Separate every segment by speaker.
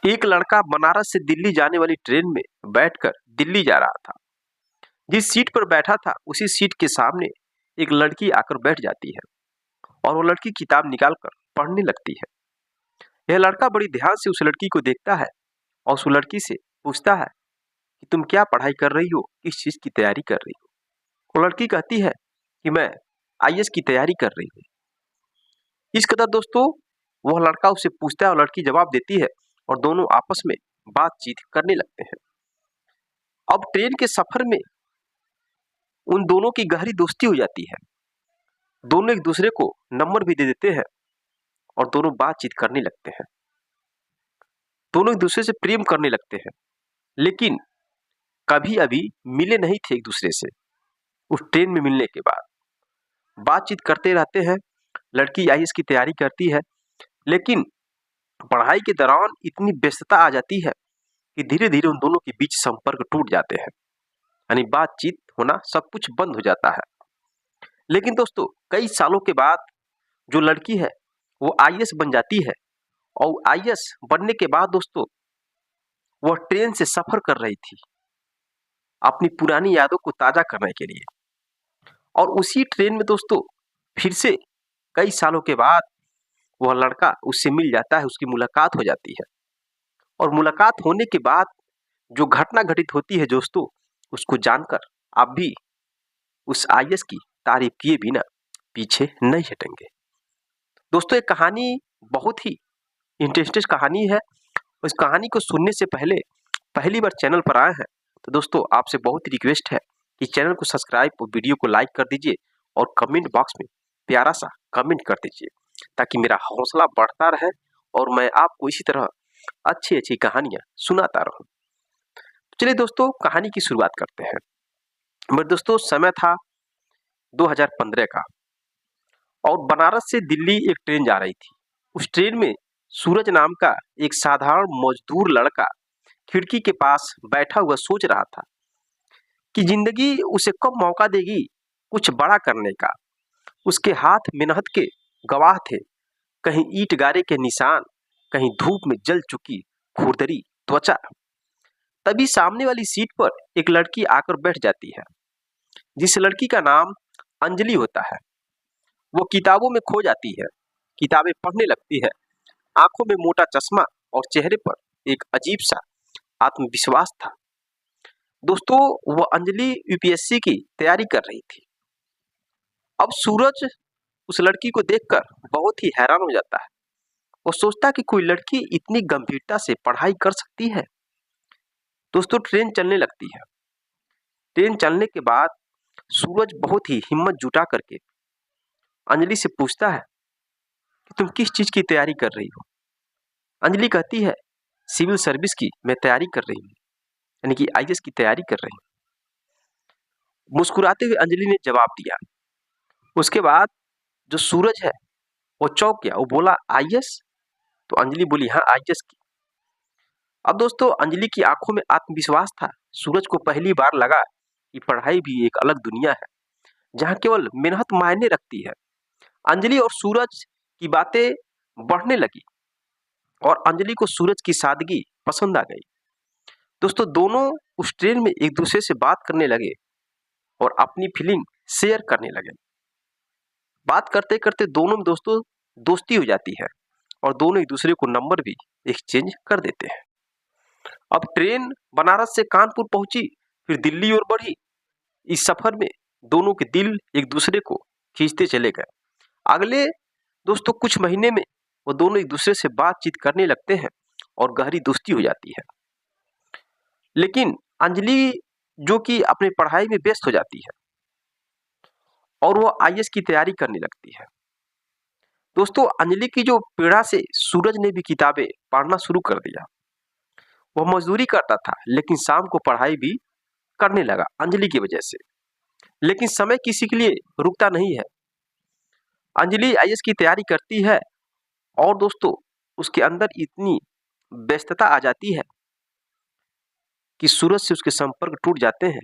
Speaker 1: एक लड़का बनारस से दिल्ली जाने वाली ट्रेन में बैठकर दिल्ली जा रहा था। जिस सीट पर बैठा था उसी सीट के सामने एक लड़की आकर बैठ जाती है और वो लड़की किताब निकालकर पढ़ने लगती है। यह लड़का बड़ी ध्यान से उस लड़की को देखता है और उस लड़की से पूछता है कि तुम क्या पढ़ाई कर रही हो, किस चीज की तैयारी कर रही हो। वो लड़की कहती है कि मैं आईएएस की तैयारी कर रही हूँ। इस कदर दोस्तों वह लड़का उससे पूछता है और लड़की जवाब देती है और दोनों आपस में बातचीत करने लगते हैं। अब ट्रेन के सफर में उन दोनों की गहरी दोस्ती हो जाती है। दोनों एक दूसरे को नंबर भी दे देते हैं और दोनों बातचीत करने लगते हैं। दोनों एक दूसरे से प्रेम करने लगते हैं, लेकिन कभी अभी मिले नहीं थे एक दूसरे से। उस ट्रेन में मिलने के बाद बातचीत करते रहते हैं। लड़की आईएएस की तैयारी करती है, लेकिन पढ़ाई के दौरान इतनी व्यस्तता आ जाती है कि धीरे धीरे उन दोनों के बीच संपर्क टूट जाते हैं, यानी बातचीत होना सब कुछ बंद हो जाता है। लेकिन दोस्तों कई सालों के बाद जो लड़की है वो आईएएस बन जाती है और आईएएस बनने के बाद दोस्तों वह ट्रेन से सफर कर रही थी अपनी पुरानी यादों को ताजा करने के लिए। और उसी ट्रेन में दोस्तों फिर से कई सालों के बाद वह लड़का उससे मिल जाता है, उसकी मुलाकात हो जाती है। और मुलाकात होने के बाद जो घटना घटित होती है दोस्तों, उसको जानकर आप भी उस आईएएस की तारीफ किए बिना पीछे नहीं हटेंगे। दोस्तों एक कहानी बहुत ही इंटरेस्टिंग कहानी है। उस कहानी को सुनने से पहले पहली बार चैनल पर आए हैं तो दोस्तों आपसे बहुत रिक्वेस्ट है कि चैनल को सब्सक्राइब और वीडियो को लाइक कर दीजिए और कमेंट बॉक्स में प्यारा सा कमेंट कर दीजिए ताकि मेरा हौसला बढ़ता रहे और मैं आपको इसी तरह अच्छी अच्छी कहानियां सुनाता रहूं। चलिए दोस्तों कहानी की शुरुआत करते हैं। मेरे दोस्तों समय था 2015 का और बनारस से दिल्ली एक ट्रेन जा रही थी। उस ट्रेन में सूरज नाम का एक साधारण मजदूर लड़का खिड़की के पास बैठा हुआ सोच रहा था कि जिंदगी उसे कब मौका देगी कुछ बड़ा करने का। उसके हाथ मेहनत के गवाह थे, कहीं ईंट गारे के निशान, कहीं धूप में जल चुकी खुरदरी त्वचा। तभी सामने वाली सीट पर एक लड़की आकर बैठ जाती है, जिस लड़की का नाम अंजलि होता है। वो किताबों में खो जाती है, किताबें पढ़ने लगती है। आंखों में मोटा चश्मा और चेहरे पर एक अजीब सा आत्मविश्वास था। दोस्तों वह अंजलि यूपीएससी की तैयारी कर रही थी। अब सूरज उस लड़की को देखकर बहुत ही हैरान हो जाता है। वो सोचता कि कोई लड़की इतनी गंभीरता से पढ़ाई कर सकती है। दोस्तों ट्रेन चलने लगती है। ट्रेन चलने के बाद सूरज बहुत ही हिम्मत जुटा करके अंजलि से पूछता है कि तुम किस चीज की तैयारी कर रही हो। अंजलि कहती है सिविल सर्विस की मैं तैयारी कर रही हूँ, यानी कि आईएएस की तैयारी कर रही हूँ। मुस्कुराते हुए अंजलि ने जवाब दिया। उसके बाद जो सूरज है वो चौंक गया। वो बोला आईएएस? तो अंजलि बोली हाँ आईएएस की। अब दोस्तों अंजलि की आंखों में आत्मविश्वास था। सूरज को पहली बार लगा कि पढ़ाई भी एक अलग दुनिया है जहाँ केवल मेहनत मायने रखती है। अंजलि और सूरज की बातें बढ़ने लगी और अंजलि को सूरज की सादगी पसंद आ गई। दोस्तों दोनों उस ट्रेन में एक दूसरे से बात करने लगे और अपनी फीलिंग शेयर करने लगे। बात करते करते दोनों में दोस्तों दोस्ती हो जाती है और दोनों एक दूसरे को नंबर भी एक्सचेंज कर देते हैं। अब ट्रेन बनारस से कानपुर पहुंची, फिर दिल्ली और बढ़ी। इस सफर में दोनों के दिल एक दूसरे को खींचते चले गए। अगले दोस्तों कुछ महीने में वो दोनों एक दूसरे से बातचीत करने लगते हैं और गहरी दोस्ती हो जाती है। लेकिन अंजलि जो कि अपनी पढ़ाई में व्यस्त हो जाती है और वो आईएएस की तैयारी करने लगती है। दोस्तों अंजलि की जो पीड़ा से सूरज ने भी किताबें पढ़ना शुरू कर दिया। वह मजदूरी करता था लेकिन शाम को पढ़ाई भी करने लगा अंजलि की वजह से। लेकिन समय किसी के लिए रुकता नहीं है। अंजलि आईएएस की तैयारी करती है और दोस्तों उसके अंदर इतनी व्यस्तता आ जाती है कि सूरज से उसके संपर्क टूट जाते हैं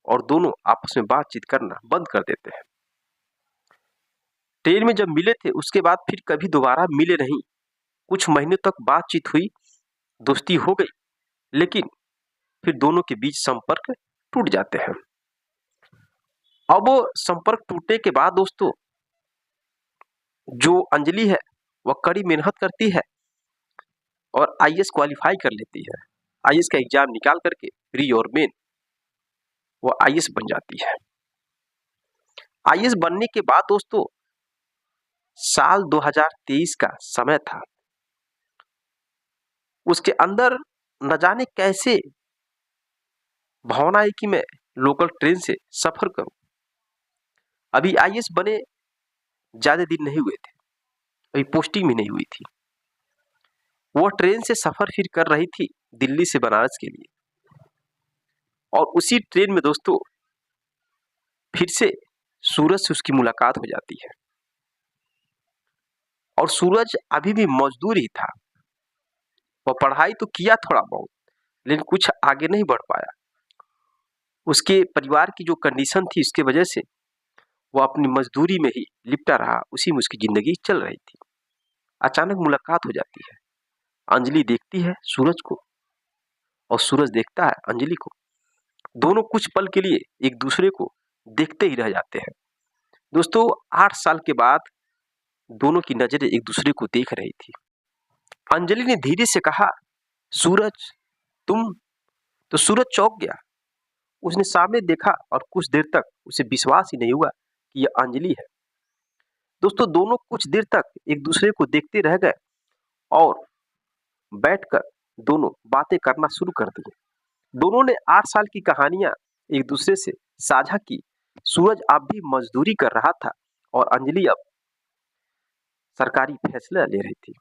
Speaker 1: और दोनों आपस में बातचीत करना बंद कर देते हैं। ट्रेन में जब मिले थे उसके बाद फिर कभी दोबारा मिले नहीं। कुछ महीनों तक बातचीत हुई दोस्ती हो गई, लेकिन फिर दोनों के बीच संपर्क टूट जाते हैं। अब संपर्क टूटने के बाद दोस्तों, जो अंजलि है वह कड़ी मेहनत करती है और आईएएस क्वालिफाई कर लेती है। आईएएस का एग्जाम निकाल करके प्री और मेन वो आईएएस बन जाती है। आईएएस बनने के बाद दोस्तों, साल 2023 का समय था। उसके अंदर न जाने कैसे भावना आई कि मैं लोकल ट्रेन से सफर करूं। अभी आईएएस बने ज्यादा दिन नहीं हुए थे, अभी पोस्टिंग भी नहीं हुई थी। वो ट्रेन से सफर फिर कर रही थी दिल्ली से बनारस के लिए, और उसी ट्रेन में दोस्तों फिर से सूरज से उसकी मुलाकात हो जाती है। और सूरज अभी भी मजदूर ही था। वह पढ़ाई तो किया थोड़ा बहुत, लेकिन कुछ आगे नहीं बढ़ पाया। उसके परिवार की जो कंडीशन थी, इसके वजह से वह अपनी मजदूरी में ही लिपटा रहा, उसी में उसकी जिंदगी चल रही थी। अचानक मुलाकात हो जाती है। अंजलि देखती है सूरज को और सूरज देखता है अंजलि को। दोनों कुछ पल के लिए एक दूसरे को देखते ही रह जाते हैं। दोस्तों 8 साल के बाद दोनों की नजरें एक दूसरे को देख रही थी। अंजलि ने धीरे से कहा, सूरज तुम। तो सूरज चौंक गया। उसने सामने देखा और कुछ देर तक उसे विश्वास ही नहीं हुआ कि यह अंजलि है। दोस्तों दोनों कुछ देर तक एक दूसरे को देखते रह गए और बैठकर दोनों बातें करना शुरू कर दी। दोनों ने 8 साल की कहानियां एक दूसरे से साझा की। सूरज अब भी मजदूरी कर रहा था और अंजलि अब सरकारी फैसला ले रही थी।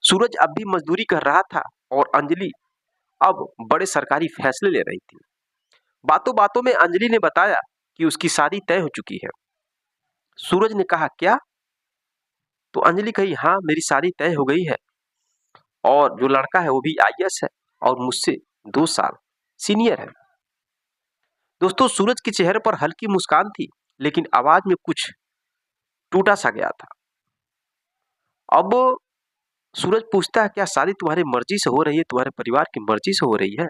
Speaker 1: सूरज अब भी मजदूरी कर रहा था और अंजलि अब बड़े सरकारी फैसले ले रही थी। बातों बातों में अंजलि ने बताया कि उसकी शादी तय हो चुकी है। सूरज ने कहा, क्या? तो अंजलि कही, हाँ मेरी शादी तय हो गई है और जो लड़का है वो भी आईएएस है और मुझसे 2 साल सीनियर है। दोस्तों सूरज के चेहरे पर हल्की मुस्कान थी, लेकिन आवाज में कुछ टूटा सा गया था। अब सूरज पूछता है, क्या शादी तुम्हारी मर्जी से हो रही है, तुम्हारे परिवार की मर्जी से हो रही है?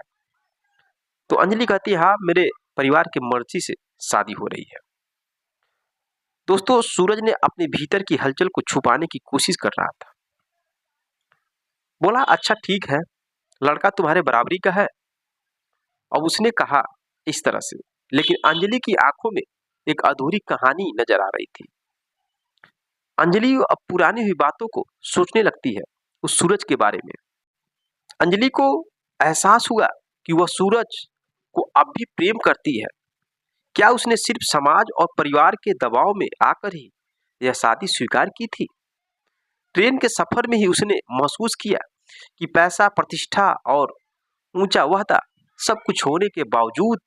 Speaker 1: तो अंजलि कहती है, हाँ मेरे परिवार की मर्जी से शादी हो रही है। दोस्तों सूरज ने अपने भीतर की हलचल को छुपाने की कोशिश कर रहा था। बोला, अच्छा ठीक है, लड़का तुम्हारे बराबरी का है। अब उसने कहा इस तरह से, लेकिन अंजलि की आंखों में एक अधूरी कहानी नजर आ रही थी। अंजलि अब पुरानी हुई बातों को सोचने लगती है उस सूरज के बारे में। अंजलि को एहसास हुआ कि वह सूरज को अब भी प्रेम करती है। क्या उसने सिर्फ समाज और परिवार के दबाव में आकर ही यह शादी स्वीकार की थी? ट्रेन के सफर में ही उसने महसूस किया कि पैसा, प्रतिष्ठा और ऊंचा ओहदा सब कुछ होने के बावजूद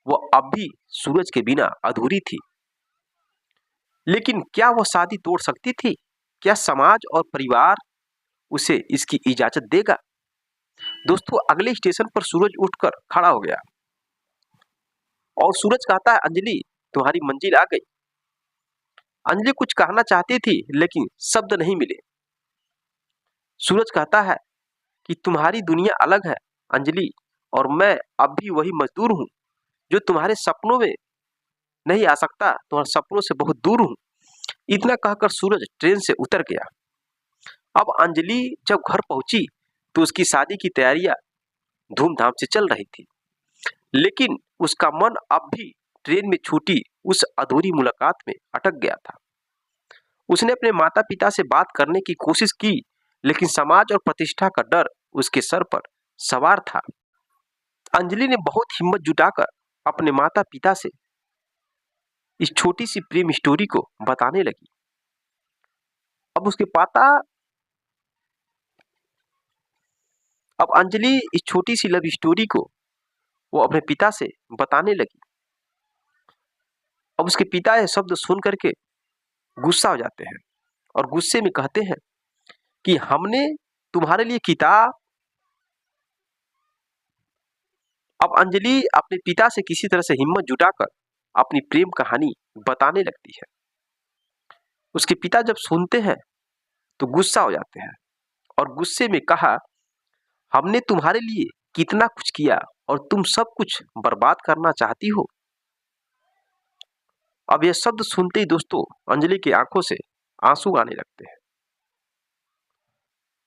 Speaker 1: वह अब भी सूरज के बिना अधूरी थी। लेकिन क्या वह शादी तोड़ सकती थी? क्या समाज और परिवार उसे इसकी इजाजत देगा? दोस्तों अगले स्टेशन पर सूरज उठकर खड़ा हो गया और सूरज कहता है, अंजलि तुम्हारी मंजिल आ गई। अंजलि कुछ कहना चाहती थी, लेकिन शब्द नहीं मिले। सूरज कहता है कि तुम्हारी दुनिया अलग है अंजलि, और मैं अब भी वही मजदूर हूं जो तुम्हारे सपनों में नहीं आ सकता, तुम्हारे सपनों से बहुत दूर हूं। इतना कहकर सूरज ट्रेन से उतर गया। अब अंजलि जब घर पहुंची तो उसकी शादी की तैयारियां धूमधाम से चल रही थी, लेकिन उसका मन अब भी ट्रेन में छूटी उस अधूरी मुलाकात में अटक गया था। उसने अपने माता पिता से बात करने की कोशिश की, लेकिन समाज और प्रतिष्ठा का डर उसके सर पर सवार था। अंजलि ने बहुत हिम्मत जुटाकर अपने माता पिता से इस छोटी सी प्रेम स्टोरी को बताने लगी। अब अंजलि इस छोटी सी लव स्टोरी को वो अपने पिता से बताने लगी। अब उसके पिता यह शब्द सुन करके गुस्सा हो जाते हैं और गुस्से में कहते हैं कि हमने तुम्हारे लिए किताब। अब अंजलि अपने पिता से किसी तरह से हिम्मत जुटाकर अपनी प्रेम कहानी बताने लगती है। उसके पिता जब सुनते हैं तो गुस्सा हो जाते हैं और गुस्से में कहा, हमने तुम्हारे लिए कितना कुछ किया और तुम सब कुछ बर्बाद करना चाहती हो। अब यह शब्द सुनते ही दोस्तों अंजलि की आंखों से आंसू आने लगते हैं।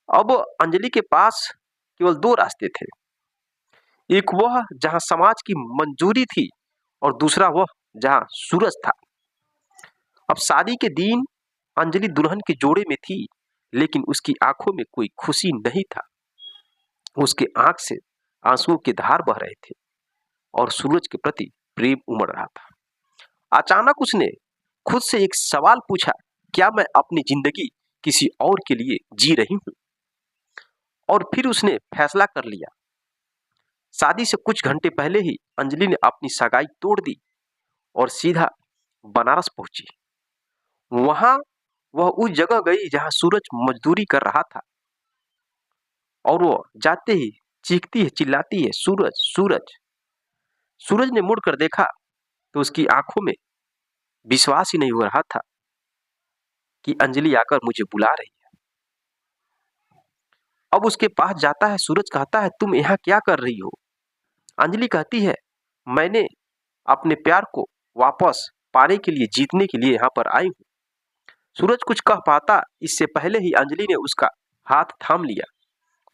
Speaker 1: अब अंजलि के पास केवल दो रास्ते थे, एक वह जहां समाज की मंजूरी थी और दूसरा वह जहां सूरज था। अब शादी के दिन अंजलि दुल्हन के जोड़े में थी, लेकिन उसकी आंखों में कोई खुशी नहीं था। उसके आंख से आंसुओं की धार बह रहे थे और सूरज के प्रति प्रेम उमड़ रहा था। अचानक उसने खुद से एक सवाल पूछा, क्या मैं अपनी जिंदगी किसी और के लिए जी रही हूं? और फिर उसने फैसला कर लिया। शादी से कुछ घंटे पहले ही अंजलि ने अपनी सगाई तोड़ दी और सीधा बनारस पहुंची। वहां वह उस जगह गई जहां सूरज मजदूरी कर रहा था और वो जाते ही चीखती है, चिल्लाती है, सूरज सूरज। सूरज ने मुड़कर देखा तो उसकी आंखों में विश्वास ही नहीं हो रहा था कि अंजलि आकर मुझे बुला रही है। अब उसके पास जाता है, सूरज कहता है, तुम यहाँ क्या कर रही हो? अंजलि कहती है, मैंने अपने प्यार को वापस पाने के लिए, जीतने के लिए यहाँ पर आई हूँ। सूरज कुछ कह पाता इससे पहले ही अंजलि ने उसका हाथ थाम लिया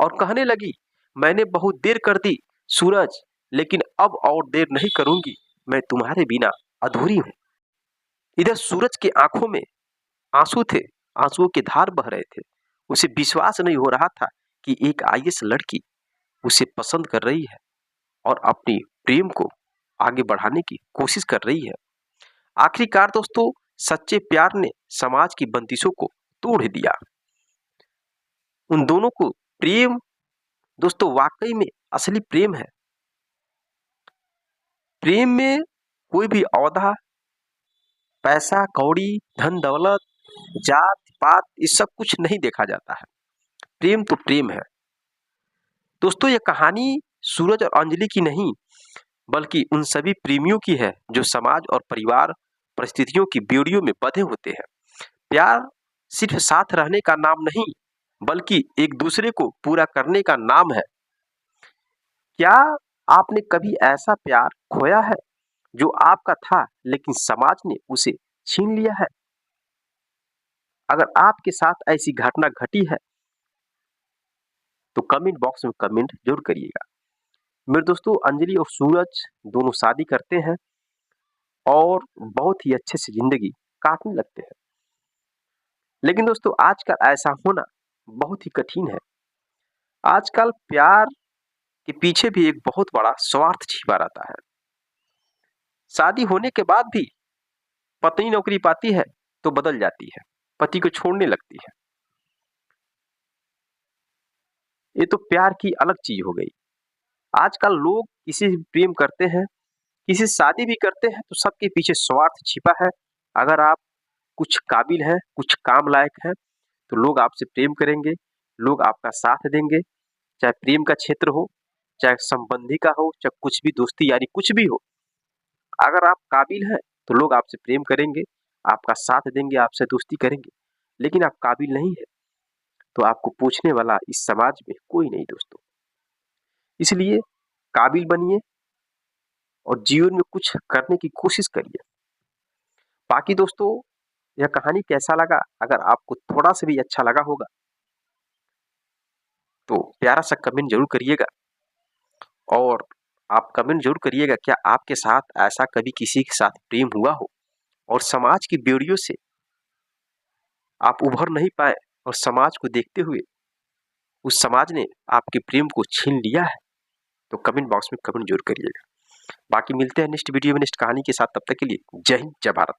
Speaker 1: और कहने लगी, मैंने बहुत देर कर दी सूरज, लेकिन अब और देर नहीं करूंगी, मैं तुम्हारे बिना अधूरी हूं। इधर सूरज की आंखों में आंसू थे, आंसुओं की धार बह रहे थे। उसे विश्वास नहीं हो रहा था कि एक आईएएस लड़की उसे पसंद कर रही है और अपनी प्रेम को आगे बढ़ाने की कोशिश कर रही है। आखिरकार दोस्तों सच्चे प्यार ने समाज की बंदिशों को तोड़ दिया। उन दोनों को प्रेम दोस्तों वाकई में असली प्रेम है। प्रेम में कोई भी औदा, पैसा, कौड़ी, धन दौलत, जात पात, ये सब कुछ नहीं देखा जाता है। प्रेम तो प्रेम है। दोस्तों ये कहानी सूरज और अंजलि की नहीं, बल्कि उन सभी प्रेमियों की है जो समाज और परिवार परिस्थितियों की बेड़ियों में बंधे होते हैं। प्यार सिर्फ साथ रहने का नाम नहीं, बल्कि एक दूसरे को पूरा करने का नाम है। क्या आपने कभी ऐसा प्यार खोया है जो आपका था लेकिन समाज ने उसे छीन लिया है? अगर आपके साथ ऐसी घटना घटी है तो कमेंट बॉक्स में कमेंट जरूर करिएगा। मेरे दोस्तों अंजलि और सूरज दोनों शादी करते हैं और बहुत ही अच्छे से जिंदगी काटने लगते हैं। लेकिन दोस्तों आजकल ऐसा होना बहुत ही कठिन है। आजकल प्यार के पीछे भी एक बहुत बड़ा स्वार्थ छिपा रहता है। शादी होने के बाद भी पत्नी नौकरी पाती है तो बदल जाती है, पति को छोड़ने लगती है। ये तो प्यार की अलग चीज हो गई। आजकल लोग किसी से प्रेम करते हैं, किसी से शादी भी करते हैं तो सबके पीछे स्वार्थ छिपा है। अगर आप कुछ काबिल हैं, कुछ काम लायक हैं तो लोग आपसे प्रेम करेंगे, लोग आपका साथ देंगे, चाहे प्रेम का क्षेत्र हो, चाहे संबंधी का हो, चाहे कुछ भी दोस्ती यारी कुछ भी हो। अगर आप काबिल हैं तो लोग आपसे प्रेम करेंगे, आपका साथ देंगे, आपसे दोस्ती करेंगे। लेकिन आप काबिल नहीं है तो आपको पूछने वाला इस समाज में कोई नहीं दोस्तों। इसलिए काबिल बनिए और जीवन में कुछ करने की कोशिश करिए। बाकी दोस्तों यह कहानी कैसा लगा, अगर आपको थोड़ा सा भी अच्छा लगा होगा तो प्यारा सा कमेंट जरूर करिएगा। और आप कमेंट जरूर करिएगा, क्या आपके साथ ऐसा कभी किसी के साथ प्रेम हुआ हो और समाज की बेड़ियों से आप उभर नहीं पाए और समाज को देखते हुए उस समाज ने आपके प्रेम को छीन लिया है? तो कमेंट बॉक्स में कमेंट जरूर करिएगा। बाकी मिलते हैं नेक्स्ट वीडियो में नेक्स्ट कहानी के साथ। तब तक के लिए जय हिंद, जय भारत।